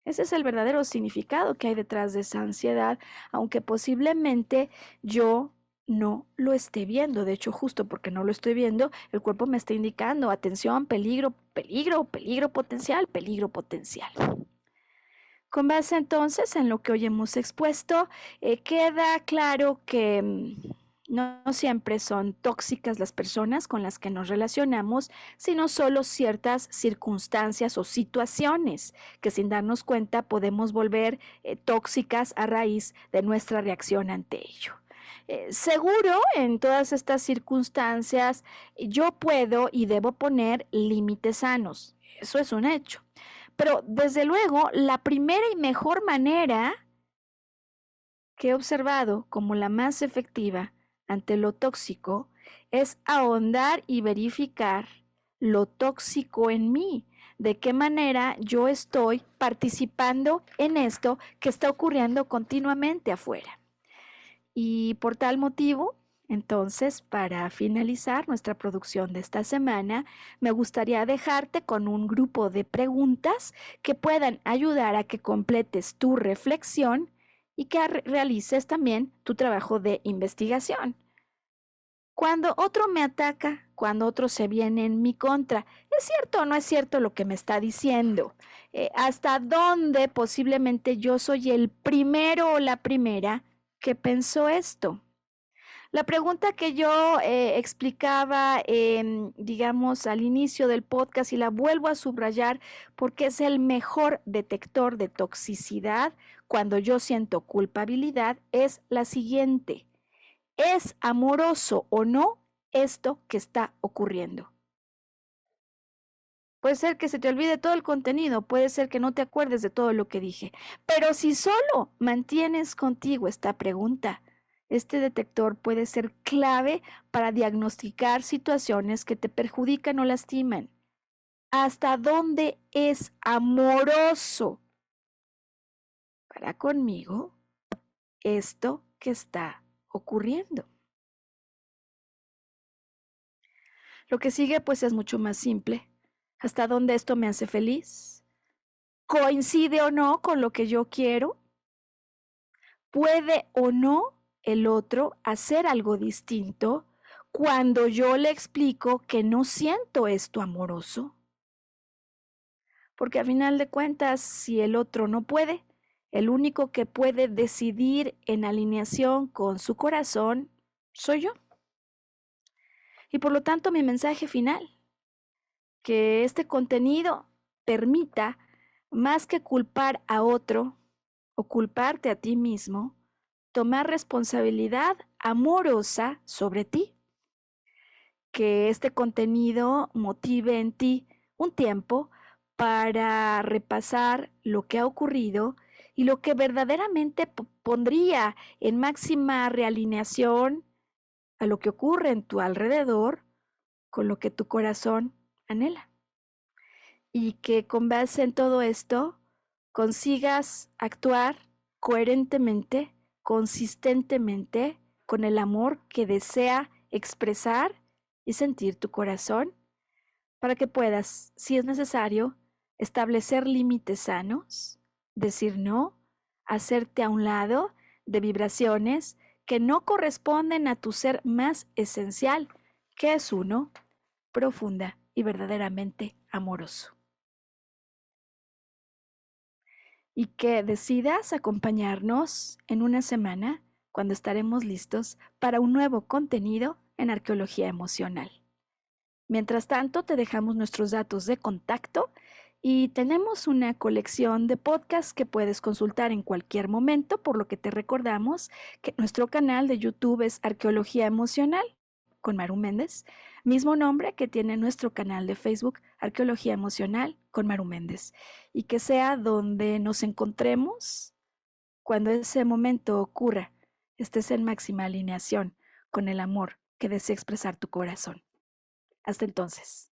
Ese es el verdadero significado que hay detrás de esa ansiedad, aunque posiblemente yo no lo esté viendo. De hecho, justo porque no lo estoy viendo, el cuerpo me está indicando, atención, peligro, peligro, peligro potencial, peligro potencial. Con base entonces en lo que hoy hemos expuesto, queda claro que no siempre son tóxicas las personas con las que nos relacionamos, sino solo ciertas circunstancias o situaciones que sin darnos cuenta podemos volver tóxicas a raíz de nuestra reacción ante ello. Seguro en todas estas circunstancias yo puedo y debo poner límites sanos. Eso es un hecho. Pero desde luego, la primera y mejor manera que he observado como la más efectiva ante lo tóxico es ahondar y verificar lo tóxico en mí, de qué manera yo estoy participando en esto que está ocurriendo continuamente afuera. Y por tal motivo, entonces, para finalizar nuestra producción de esta semana, me gustaría dejarte con un grupo de preguntas que puedan ayudar a que completes tu reflexión y que realices también tu trabajo de investigación. Cuando otro me ataca, cuando otro se viene en mi contra, ¿es cierto o no es cierto lo que me está diciendo? ¿Hasta dónde posiblemente yo soy el primero o la primera que pensó esto? La pregunta que yo explicaba, digamos, al inicio del podcast y la vuelvo a subrayar porque es el mejor detector de toxicidad cuando yo siento culpabilidad, es la siguiente. ¿Es amoroso o no esto que está ocurriendo? Puede ser que se te olvide todo el contenido, puede ser que no te acuerdes de todo lo que dije, pero si solo mantienes contigo esta pregunta, este detector puede ser clave para diagnosticar situaciones que te perjudican o lastiman. ¿Hasta dónde es amoroso para conmigo esto que está ocurriendo? Lo que sigue pues es mucho más simple. ¿Hasta dónde esto me hace feliz? ¿Coincide o no con lo que yo quiero? ¿Puede o no el otro hacer algo distinto cuando yo le explico que no siento esto amoroso? Porque a final de cuentas, si el otro no puede, el único que puede decidir en alineación con su corazón soy yo. Y por lo tanto, mi mensaje final, que este contenido permita, más que culpar a otro o culparte a ti mismo, tomar responsabilidad amorosa sobre ti. Que este contenido motive en ti un tiempo para repasar lo que ha ocurrido y lo que verdaderamente pondría en máxima realineación a lo que ocurre en tu alrededor con lo que tu corazón anhela. Y que con base en todo esto consigas actuar coherentemente, consistentemente, con el amor que desea expresar y sentir tu corazón para que puedas, si es necesario, establecer límites sanos, decir no, hacerte a un lado de vibraciones que no corresponden a tu ser más esencial, que es uno, profunda y verdaderamente amoroso. Y que decidas acompañarnos en una semana cuando estaremos listos para un nuevo contenido en arqueología emocional. Mientras tanto, te dejamos nuestros datos de contacto y tenemos una colección de podcasts que puedes consultar en cualquier momento, por lo que te recordamos que nuestro canal de YouTube es Arqueología Emocional con Maru Méndez, mismo nombre que tiene nuestro canal de Facebook Arqueología Emocional con Maru Méndez, y que sea donde nos encontremos cuando ese momento ocurra, estés en máxima alineación con el amor que desea expresar tu corazón. Hasta entonces.